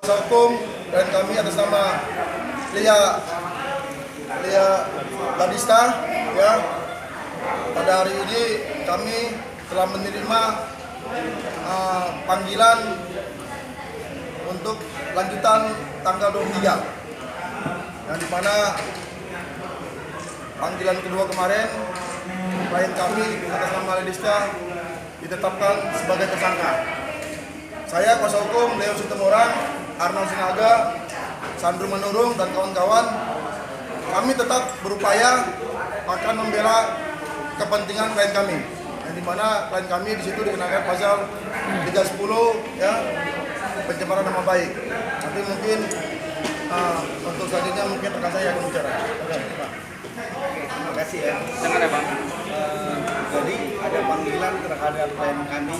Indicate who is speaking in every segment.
Speaker 1: Hukum dan kami atas nama Lia Ladista, ya, pada hari ini kami telah menerima panggilan untuk lanjutan tanggal 23, yang dimana panggilan kedua kemarin klien kami atas nama Ladista ditetapkan sebagai tersangka. Saya kuasa hukum Leo Situmorang, Arnold Sinaga, Sandro Manurung dan kawan-kawan, kami tetap berupaya akan membela kepentingan klien kami, yang dimana klien kami di situ dikenakan pasal 310, ya, pencemaran nama baik. Nanti mungkin untuk selanjutnya mungkin rekan saya akan bicara.
Speaker 2: Terima kasih ya. Jangan ya Bang. Jadi ada panggilan terhadap klien kami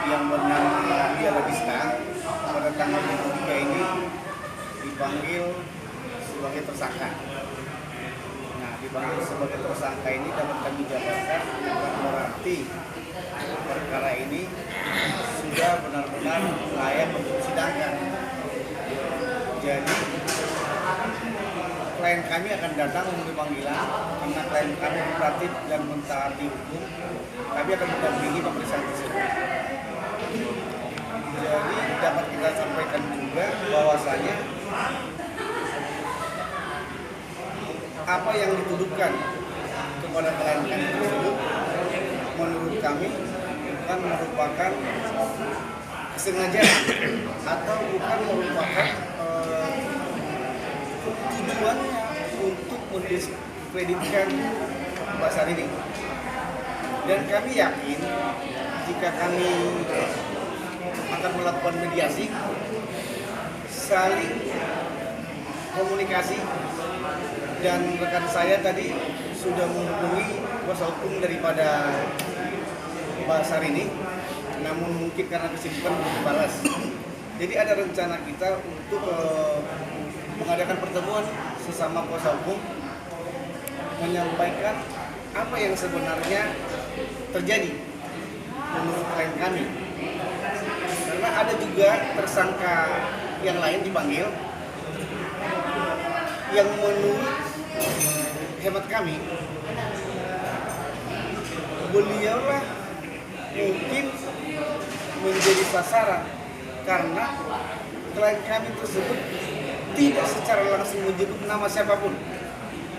Speaker 2: yang bernama Lia Ladista pada tanggal 23 ini dipanggil sebagai tersangka. Nah, dipanggil sebagai tersangka ini dapat kami jabarkan bukan berarti perkara ini sudah benar-benar layak untuk disidangkan. Jadi klien kami akan datang memenuhi panggilan karena klien kami kooperatif dan mentaati hukum. Kami akan mendampingi pemeriksaan tersebut. Jadi dapat kita sampaikan juga bahwasanya apa yang dituduhkan kepada klien kami tersebut menurut kami bukan merupakan kesengajaan atau bukan merupakan tujuannya untuk mendiskreditkan Mbak Syahrini. Dan kami yakin jika kami akan melakukan mediasi, saling komunikasi, dan rekan saya tadi sudah menghubungi kuasa hukum daripada Mbak Syahrini, namun mungkin karena kesibukan belum dibalas. Jadi ada rencana kita untuk mengadakan pertemuan sesama kuasa hukum, menyampaikan apa yang sebenarnya terjadi menurut klien kami. Karena ada juga tersangka yang lain dipanggil yang menurut hemat kami beliaulah mungkin menjadi sasaran karena klien kami tersebut tidak secara langsung menyebut nama siapapun,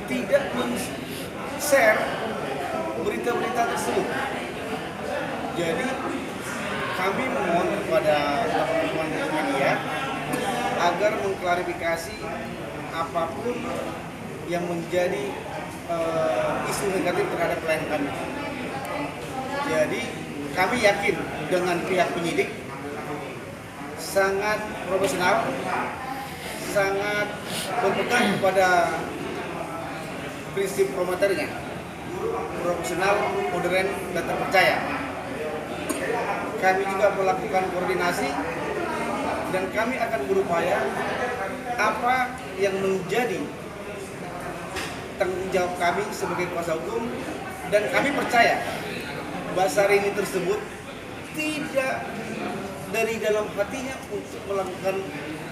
Speaker 2: tidak men-share berita-berita tersebut. Jadi kami memohon kepada teman-teman media agar mengklarifikasi apapun yang menjadi isu negatif terhadap klien kami. Jadi kami yakin dengan pihak penyidik sangat profesional, sangat berpegang kepada prinsip promoternya, profesional, modern, dan terpercaya. Kami juga melakukan koordinasi dan kami akan berupaya apa yang menjadi tanggung jawab kami sebagai kuasa hukum, dan kami percaya Mbak Syahrini tersebut tidak dari dalam hatinya untuk melakukan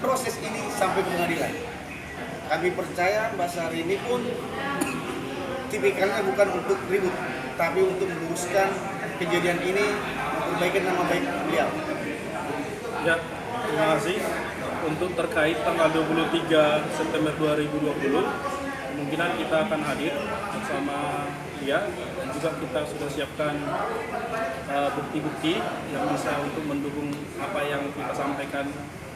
Speaker 2: proses ini sampai pengadilan. Kami percaya Mbak Syahrini pun tipikalnya bukan untuk ribut, tapi untuk meluruskan kejadian ini, memperbaiki nama baik beliau.
Speaker 3: Ya, terima kasih. Untuk terkait tanggal 23 September 2020, kemungkinan kita akan hadir bersama dia, dan juga kita sudah siapkan bukti-bukti yang bisa untuk mendukung apa yang kita sampaikan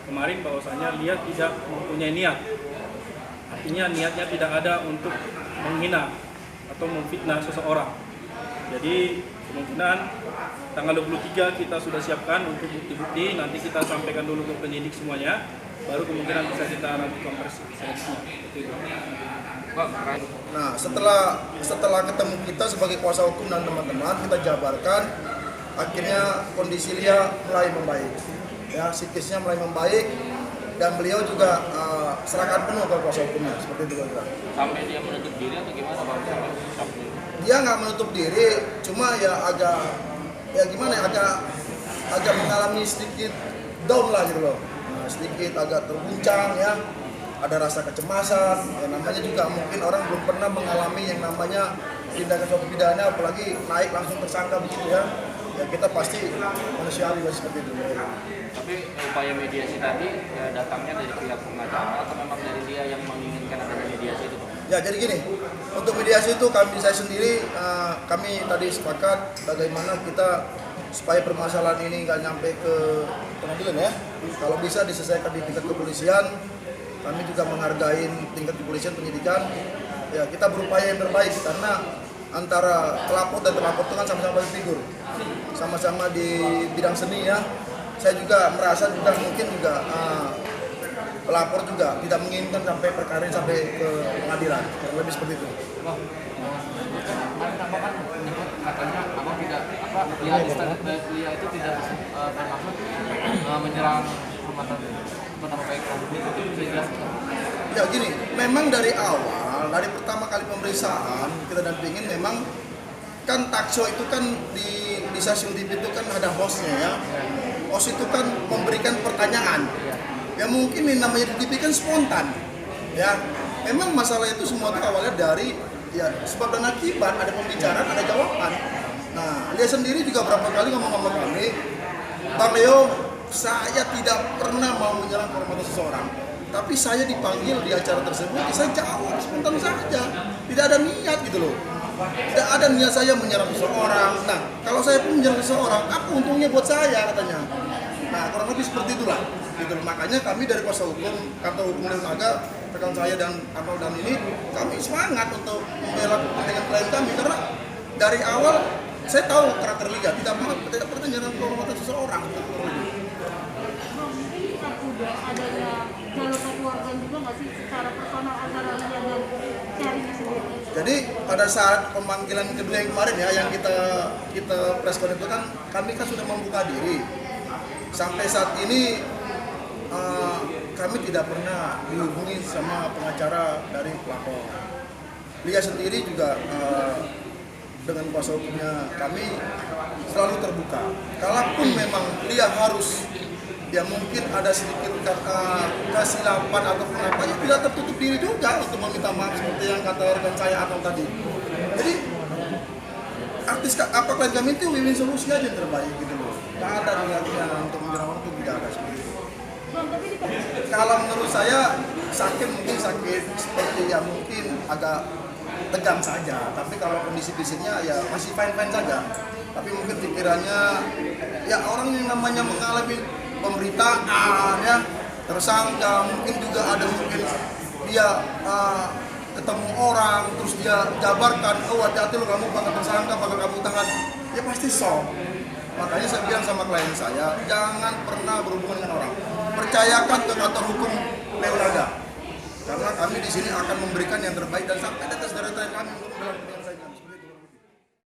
Speaker 3: kemarin, bahwasanya dia tidak mempunyai niat. Artinya niatnya tidak ada untuk menghina atau memfitnah seseorang. Jadi kemungkinan tanggal 23 kita sudah siapkan untuk bukti-bukti, nanti kita sampaikan dulu ke penyidik semuanya, baru kemungkinan bisa kita nanti konversi selanjutnya.
Speaker 1: Nah, setelah ketemu kita sebagai kuasa hukum dan teman-teman, kita jabarkan akhirnya kondisi Lia mulai membaik, ya, psikisnya mulai membaik, dan beliau juga serahkan penuh ke kuasa hukumnya, seperti itu kan.
Speaker 4: Sampai dia menutup diri atau gimana Bang?
Speaker 1: Dia nggak menutup diri, cuma ya agak mengalami sedikit down lah gitu loh. Nah, sedikit agak terguncang ya, ada rasa kecemasan. Ya, namanya juga mungkin orang belum pernah mengalami yang namanya tindakan suatu pidana, apalagi naik langsung tersangka begitu ya. Ya kita pasti manusiawi seperti itu.
Speaker 4: Tapi upaya mediasi tadi datangnya dari pihak pengacara atau memang dari dia yang menginginkan adanya mediasi itu, Pak?
Speaker 1: Ya jadi gini, untuk mediasi itu saya sendiri kami tadi sepakat bagaimana kita supaya permasalahan ini nggak nyampe ke pengadilan ya. Kalau bisa diselesaikan di tingkat kepolisian, kami juga menghargai tingkat kepolisian penyidikan. Ya kita berupaya yang terbaik karena antara pelapor dan terlapor itu kan sama-sama figur, sama-sama di bidang seni ya. Saya juga merasa juga mungkin juga pelapor juga tidak menginginkan sampai perkara ini sampai ke pengadilan, lebih seperti itu.
Speaker 4: Abang kan menyebut katanya abang tidak Lia itu tidak bermaksud menyerang rumah bernama baik itu bisa jelaskan?
Speaker 1: Ya gini, memang dari awal, dari pertama kali pemeriksaan kita dampingin memang kan talkshow itu kan di stasiun TV itu kan ada hostnya ya. Host itu kan memberikan pertanyaan. Ya mungkin ini namanya di TV kan spontan. Ya, memang masalah itu semua itu awalnya dari ya sebab dan akibat, ada pembicaraan, ada jawaban. Nah, dia sendiri juga berapa kali ngomong sama kami, Bang Leo, saya tidak pernah mau menyerang kehormatan seseorang. Tapi saya dipanggil di acara tersebut, saya jawab spontan saja. Tidak ada niat gitu loh. Tidak ada niat saya menyerang seseorang. Nah, kalau saya pun menyerang seseorang, apa untungnya buat saya katanya. Nah, kurang lebih seperti itulah. Gitu. Makanya kami dari kuasa hukum, kantor hukum Lembaga, rekan saya dan Arnold dan ini, kami semangat untuk membela kepentingan klien kami karena dari awal saya tahu karakter Liga tidak pernah menyerang kehormatan seseorang.
Speaker 5: Udah adanya jalur keluarga juga nggak sih secara personal antara Lia dan Syahrini sendiri?
Speaker 1: Jadi pada saat pemanggilan kedua yang kemarin ya, yang kita press conference itu kan kami kan sudah membuka diri. Sampai saat ini kami tidak pernah dihubungi sama pengacara dari pelapor. Lia sendiri juga dengan kuasa hukumnya kami selalu terbuka. Kalaupun memang Lia harus, ya mungkin ada sedikit kesilapan ataupun apa, ya tidak tertutup diri juga untuk meminta maaf seperti yang kata rekan saya Arnold tadi. Jadi artis apa klien kami itu win-win solusi aja yang terbaik gitu loh. Tidak ada niatnya untuk menyerang orang itu, tidak ada seperti itu. Kalau menurut saya mungkin sakit seperti ya mungkin agak tegang saja, tapi kalau kondisi fisiknya ya masih fine-fine saja. Tapi mungkin pikirannya ya orang yang namanya mengalami pemberitaan ya, tersangka, mungkin juga ada mungkin dia ketemu orang terus dia jabarkan, oh hati-hati lo kamu bakal tersangka, bakal kamu tahan, ya pasti shock. Makanya saya bilang sama klien saya, jangan pernah berhubungan dengan orang, percayakan ke kantor hukum Leonaga, karena kami di sini akan memberikan yang terbaik dan sampai atas dari kami untuk